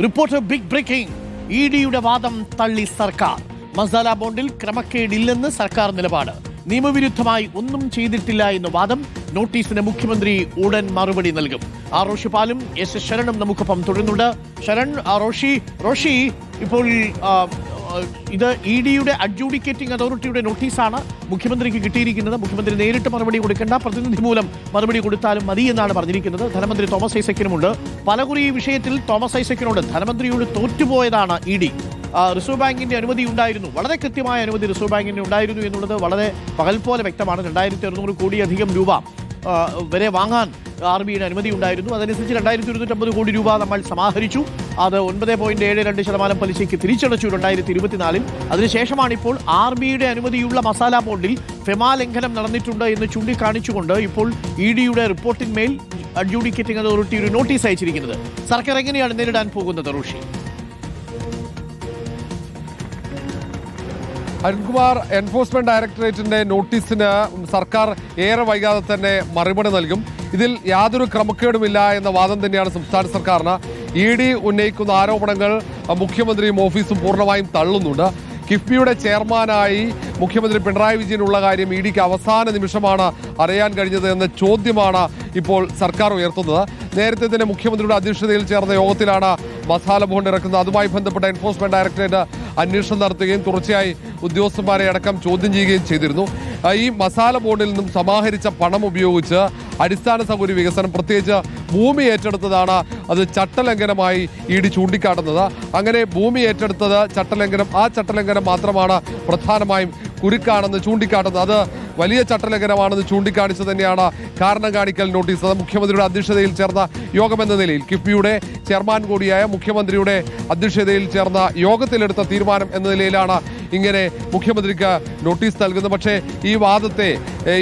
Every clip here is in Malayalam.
Reporter big breaking. ഇഡിയുടെ വാദം തള്ളി സർക്കാർ. മസാല ബോണ്ടിൽ ക്രമക്കേടില്ലെന്ന് സർക്കാർ നിലപാട്. നിയമവിരുദ്ധമായി ഒന്നും ചെയ്തിട്ടില്ല എന്ന വാദം. നോട്ടീസിന് മുഖ്യമന്ത്രി ഉടൻ മറുപടി നൽകും. റോഷി പാലും എസ് ശരണും നമുക്കൊപ്പം തുടരുന്നുണ്ട്. ശരൺ, റോഷി, ഇപ്പോൾ ഇത് ഇഡിയുടെ അഡ്ജൂഡിക്കേറ്റിംഗ് അതോറിറ്റിയുടെ നോട്ടീസാണ് മുഖ്യമന്ത്രിക്ക് കിട്ടിയിരിക്കുന്നത്. മുഖ്യമന്ത്രി നേരിട്ട് മറുപടി കൊടുക്കേണ്ട, പ്രതിനിധി മൂലം മറുപടി കൊടുത്താലും മതി എന്നാണ് പറഞ്ഞിരിക്കുന്നത്. ധനമന്ത്രി തോമസ് ഐസക്കിനുമുണ്ട്. പലകുറി ഈ വിഷയത്തിൽ തോമസ് ഐസക്കിനോട് ധനമന്ത്രിയോട് തോറ്റുപോയതാണ് ഇഡി. റിസർവ് ബാങ്കിന്റെ അനുമതി ഉണ്ടായിരുന്നു, വളരെ കൃത്യമായ അനുമതി റിസർവ് ബാങ്കിന്റെ ഉണ്ടായിരുന്നു എന്നുള്ളത് വളരെ പകൽ പോലെ വ്യക്തമാണ്. 2600 കോടിയധികം രൂപ വരെ വാങ്ങാൻ RBIയുടെ അനുമതി ഉണ്ടായിരുന്നു. അതനുസരിച്ച് 2150 കോടി രൂപ നമ്മൾ സമാഹരിച്ചു. അത് 9.72% പലിശയ്ക്ക് തിരിച്ചടച്ചു 2024. അതിനുശേഷമാണ് ഇപ്പോൾ RBIയുടെ അനുമതിയുള്ള മസാല ബോണ്ടിൽ ഫെമ ലംഘനം നടന്നിട്ടുണ്ട് എന്ന് ചൂണ്ടിക്കാണിച്ചുകൊണ്ട് ഇപ്പോൾ ഇഡിയുടെ റിപ്പോർട്ടിന്മേൽ അഡ്ജൂഡിക്കേറ്റിംഗ് അതോറിറ്റി ഒരു നോട്ടീസ് അയച്ചിരിക്കുന്നത്. സർക്കാർ എങ്ങനെയാണ് നേരിടാൻ പോകുന്നത് ഋഷി? അരുൺകുമാർ, എൻഫോഴ്സ്മെന്റ് ഡയറക്ടറേറ്റിന്റെ നോട്ടീസിന് സർക്കാർ ഏറെ വൈകാതെ തന്നെ മറുപടി നൽകും. ഇതിൽ യാതൊരു ക്രമക്കേടുമില്ല എന്ന വാദം തന്നെയാണ് സംസ്ഥാന സർക്കാരിന്. ഇഡി ഉന്നയിക്കുന്ന ആരോപണങ്ങൾ മുഖ്യമന്ത്രിയും ഓഫീസും പൂർണ്ണമായും തള്ളുന്നുണ്ട്. കിഫ്ബിയുടെ ചെയർമാനായി മുഖ്യമന്ത്രി പിണറായി വിജയനുള്ള കാര്യം ഇഡിക്ക് അവസാന നിമിഷമാണ് അറിയാൻ കഴിഞ്ഞത് എന്ന ചോദ്യമാണ് ഇപ്പോൾ സർക്കാർ ഉയർത്തുന്നത്. നേരത്തെ തന്നെ മുഖ്യമന്ത്രിയുടെ അധ്യക്ഷതയിൽ ചേർന്ന യോഗത്തിലാണ് മസാല ബോണ്ട് ഇറക്കുന്നത്. അതുമായി ബന്ധപ്പെട്ട എൻഫോഴ്സ്മെന്റ് ഡയറക്ടറേറ്റ് അന്വേഷണം നടത്തുകയും തുടർച്ചയായി ഉദ്യോഗസ്ഥന്മാരെ അടക്കം ചോദ്യം ചെയ്യുകയും ചെയ്തിരുന്നു. ഈ മസാല ബോണ്ടിൽ നിന്നും സമാഹരിച്ച പണം ഉപയോഗിച്ച് അടിസ്ഥാന സൗകര്യ വികസനം, പ്രത്യേകിച്ച് ഭൂമി ഏറ്റെടുത്തതാണ് അത് ചട്ടലംഘനമായി ഇഡി ചൂണ്ടിക്കാട്ടുന്നത്. അങ്ങനെ ഭൂമി ഏറ്റെടുത്തത് ചട്ടലംഘനം, ആ ചട്ടലംഘനം മാത്രമാണ് പ്രധാനമായും കുരുക്കാണെന്ന് ചൂണ്ടിക്കാട്ടുന്നത്. അത് വലിയ ചട്ടലംഘനമാണെന്ന് ചൂണ്ടിക്കാണിച്ചു തന്നെയാണ് കാരണം കാണിക്കൽ നോട്ടീസ്. അത് മുഖ്യമന്ത്രിയുടെ അധ്യക്ഷതയിൽ ചേർന്ന യോഗമെന്ന നിലയിൽ, കിഫ്ബിയുടെ ചെയർമാൻ കൂടിയായ മുഖ്യമന്ത്രിയുടെ അധ്യക്ഷതയിൽ ചേർന്ന യോഗത്തിലെടുത്ത തീരുമാനം എന്ന നിലയിലാണ് ഇങ്ങനെ മുഖ്യമന്ത്രിക്ക് നോട്ടീസ് നൽകുന്നത്. പക്ഷേ ഈ വാദത്തെ,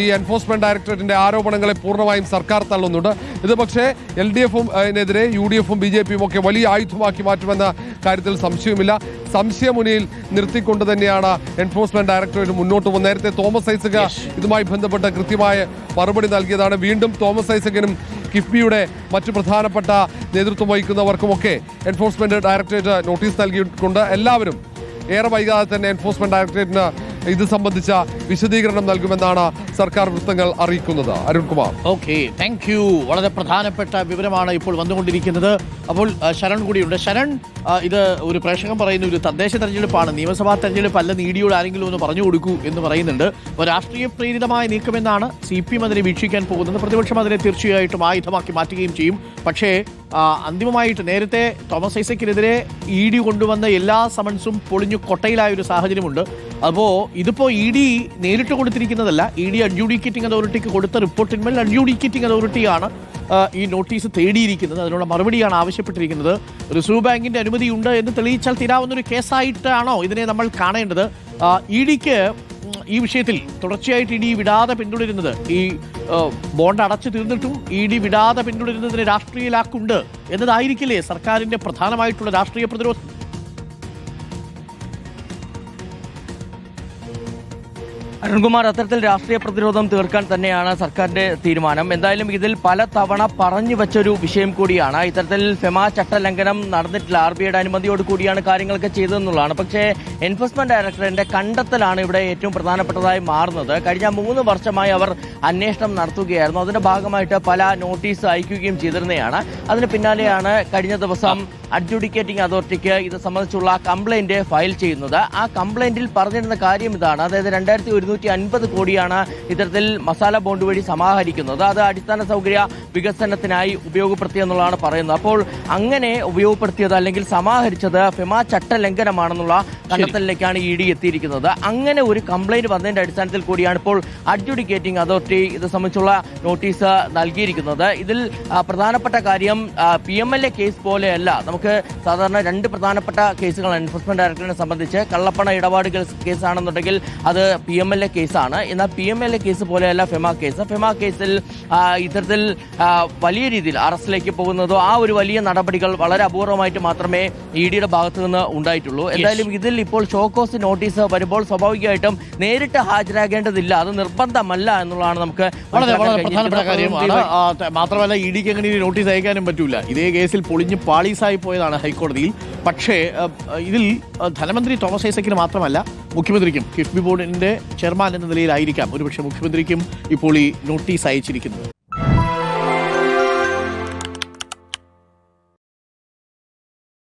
ഈ എൻഫോഴ്സ്മെന്റ് ഡയറക്ടറേറ്റിന്റെ ആരോപണങ്ങളെ പൂർണ്ണമായും സർക്കാർ തള്ളുന്നുണ്ട്. ഇത് പക്ഷേ LDF-നെതിരെ UDF-ഉം BJP-യും ഒക്കെ വലിയ ആയുധമാക്കി മാറ്റുമെന്ന കാര്യത്തിൽ സംശയമില്ല. സംശയമുനയിൽ നിർത്തിക്കൊണ്ട് തന്നെയാണ് എൻഫോഴ്സ്മെന്റ് ഡയറക്ടറേറ്റ് മുന്നോട്ട് പോകുന്നത്. നേരത്തെ തോമസ് ഐസക് ഇതുമായി ബന്ധപ്പെട്ട് കൃത്യമായ മറുപടി നൽകിയതാണ്. വീണ്ടും തോമസ് ഐസക്കിനും കിഫ്ബിയുടെ മറ്റു പ്രധാനപ്പെട്ട നേതൃത്വം വഹിക്കുന്നവർക്കുമൊക്കെ എൻഫോഴ്സ്മെന്റ് ഡയറക്ടറേറ്റ് നോട്ടീസ് നൽകിയിട്ടുണ്ട്. എല്ലാവരും ഏറെ വൈകാതെ തന്നെ എൻഫോഴ്സ്മെന്റ് ഡയറക്ടറേറ്റിന് ഇത് സംബന്ധിച്ച വിശദീകരണം നൽകുമെന്നാണ് സർക്കാർ വൃത്തങ്ങൾ അറിയിക്കുന്നത്. അരുൺകുമാർ. Okay, thank you. വളരെ പ്രധാനപ്പെട്ട വിവരമാണ് ഇപ്പോൾ വന്നുകൊണ്ടിരിക്കുന്നത്. അപ്പോൾ ശരൺ കൂടിയുണ്ട്. ശരൺ, ഇത് ഒരു പ്രേക്ഷകൻ പറയുന്ന ഒരു തദ്ദേശ തെരഞ്ഞെടുപ്പാണ്, നിയമസഭാ തെരഞ്ഞെടുപ്പ് അല്ലെന്ന് ഇഡിയോട് ആരെങ്കിലും ഒന്ന് പറഞ്ഞു കൊടുക്കൂ എന്ന് പറയുന്നുണ്ട്. അപ്പോൾ രാഷ്ട്രീയ പ്രേരിതമായ നീക്കമെന്നാണ് CPM അതിനെ വീക്ഷിക്കാൻ പോകുന്നത്. പ്രതിപക്ഷം അതിനെ തീർച്ചയായിട്ടും ആയുധമാക്കി മാറ്റുകയും ചെയ്യും. പക്ഷേ അന്തിമമായിട്ട് നേരത്തെ തോമസ് ഐസക്കിനെതിരെ ഇഡി കൊണ്ടുവന്ന എല്ലാ സമൻസും പൊളിഞ്ഞു കൊട്ടയിലായ ഒരു സാഹചര്യമുണ്ട്. അപ്പോൾ ഇതിപ്പോൾ ഇഡി നേരിട്ട് കൊടുത്തിരിക്കുന്നതല്ല, ഇഡി അഡ്ജൂഡിക്കേറ്റിംഗ് അതോറിറ്റിക്ക് കൊടുത്ത റിപ്പോർട്ടിന്മേൽ അഡ്ജൂഡിക്കേറ്റിംഗ് അതോറിറ്റിയാണ് ഈ നോട്ടീസ് തേടിയിരിക്കുന്നത്. അതിനുള്ള മറുപടിയാണ് ആവശ്യപ്പെട്ടിരിക്കുന്നത്. റിസർവ് ബാങ്കിന്റെ അനുമതിയുണ്ട് എന്ന് തെളിയിച്ചാൽ തീരാവുന്നൊരു കേസായിട്ടാണോ ഇതിനെ നമ്മൾ കാണേണ്ടത്? ഇഡിക്ക് ഈ വിഷയത്തിൽ തുടർച്ചയായിട്ട് ഇഡി വിടാതെ പിന്തുടരുന്നത്, ഈ ബോണ്ട് അടച്ചു തീർന്നിട്ടും ഇഡി വിടാതെ പിന്തുടരുന്നതിന് രാഷ്ട്രീയ ലാക്കുണ്ട് എന്നതായിരിക്കില്ലേ സർക്കാരിന്റെ പ്രധാനമായിട്ടുള്ള രാഷ്ട്രീയ പ്രതിരോധം? അരുൺകുമാർ, അത്തരത്തിൽ രാഷ്ട്രീയ പ്രതിരോധം തീർക്കാൻ തന്നെയാണ് സർക്കാരിന്റെ തീരുമാനം. എന്തായാലും ഇതിൽ പല തവണ പറഞ്ഞു വെച്ചൊരു വിഷയം കൂടിയാണ്. ഇത്തരത്തിൽ ഫെമ ചട്ടലംഘനം നടന്നിട്ടില്ല, RBIയുടെ അനുമതിയോട് കൂടിയാണ് കാര്യങ്ങളൊക്കെ ചെയ്തതെന്നുള്ളതാണ്. പക്ഷേ എൻഫോഴ്സ്മെന്റ് ഡയറക്ടറേറ്റിന്റെ കണ്ടെത്തലാണ് ഇവിടെ ഏറ്റവും പ്രധാനപ്പെട്ടതായി മാറുന്നത്. കഴിഞ്ഞ 3 വർഷമായി അവർ അന്വേഷണം നടത്തുകയായിരുന്നു. അതിന്റെ ഭാഗമായിട്ട് പല നോട്ടീസ് അയക്കുകയും ചെയ്തിരുന്നതാണ്. അതിന് പിന്നാലെയാണ് കഴിഞ്ഞ ദിവസം അഡ്ജൂഡിക്കേറ്റിംഗ് അതോറിറ്റിക്ക് ഇത് സംബന്ധിച്ചുള്ള കംപ്ലൈന്റ് ഫയൽ ചെയ്യുന്നത്. ആ കംപ്ലൈന്റിൽ പറഞ്ഞിരുന്ന കാര്യം ഇതാണ്. അതായത് 2150 കോടിയാണ് ഇത്തരത്തിൽ മസാല ബോണ്ട് വഴി സമാഹരിക്കുന്നത്. അത് അടിസ്ഥാന സൗകര്യ വികസനത്തിനായി ഉപയോഗപ്പെടുത്തിയെന്നുള്ളതാണ് പറയുന്നത്. അപ്പോൾ അങ്ങനെ ഉപയോഗപ്പെടുത്തിയത് അല്ലെങ്കിൽ സമാഹരിച്ചത് ഫെമ ചട്ടലംഘനമാണെന്നുള്ള കണ്ടെത്തലിലേക്കാണ് ഇഡി എത്തിയിരിക്കുന്നത്. അങ്ങനെ ഒരു കംപ്ലൈന്റ് വന്നതിന്റെ അടിസ്ഥാനത്തിൽ കൂടിയാണ് ഇപ്പോൾ അഡ്ജൂഡിക്കേറ്റിംഗ് അതോറിറ്റി ഇത് സംബന്ധിച്ചുള്ള നോട്ടീസ് നൽകിയിരിക്കുന്നത്. ഇതിൽ പ്രധാനപ്പെട്ട കാര്യം PMLA കേസ് പോലെയല്ല. നമുക്ക് സാധാരണ 2 പ്രധാനപ്പെട്ട കേസുകളാണ് എൻഫോഴ്സ്മെന്റ് ഡയറക്ടറിനെ സംബന്ധിച്ച്. കള്ളപ്പണ ഇടപാടുകൾ കേസാണെന്നുണ്ടെങ്കിൽ അത് PMLA PMLA കേസാണ്. എന്നാൽ PMLA കേസ് പോലെയല്ല ഫെമ കേസ്. ഫെമ കേസിൽ ഇത്തരത്തിൽ വലിയ രീതിയിൽ അറസ്റ്റിലേക്ക് പോകുന്നതോ ആ ഒരു വലിയ നടപടികൾ വളരെ അപൂർവമായിട്ട് മാത്രമേ EDയുടെ ഭാഗത്തു നിന്ന് ഉണ്ടായിട്ടുള്ളൂ. എന്തായാലും ഇതിൽ ഇപ്പോൾ ഷോക്കോസ് നോട്ടീസ് വരുമ്പോൾ സ്വാഭാവികമായിട്ടും നേരിട്ട് ഹാജരാകേണ്ടതില്ല, അത് നിർബന്ധമല്ല എന്നുള്ളതാണ് നമുക്ക് വളരെ പ്രധാനപ്പെട്ട കാര്യമാണ്. മാത്രമല്ല EDക്ക് എങ്ങനെ നോട്ടീസ് അയക്കാനും പറ്റൂല. ഇതേ കേസിൽ പൊളിഞ്ഞ് പാളീസായി പോയതാണ് ഹൈക്കോടതിയിൽ. പക്ഷേ ഇതിൽ ധനമന്ത്രി തോമസ് ഐസക്കിന് മാത്രമല്ല മുഖ്യമന്ത്രിക്കും കിഫ്ബി ബോർഡിന്റെ ചെയർമാൻ എന്ന നിലയിലായിരിക്കാം ഒരുപക്ഷെ മുഖ്യമന്ത്രിക്കും ഇപ്പോൾ ഈ നോട്ടീസ് അയച്ചിരിക്കുന്നത്.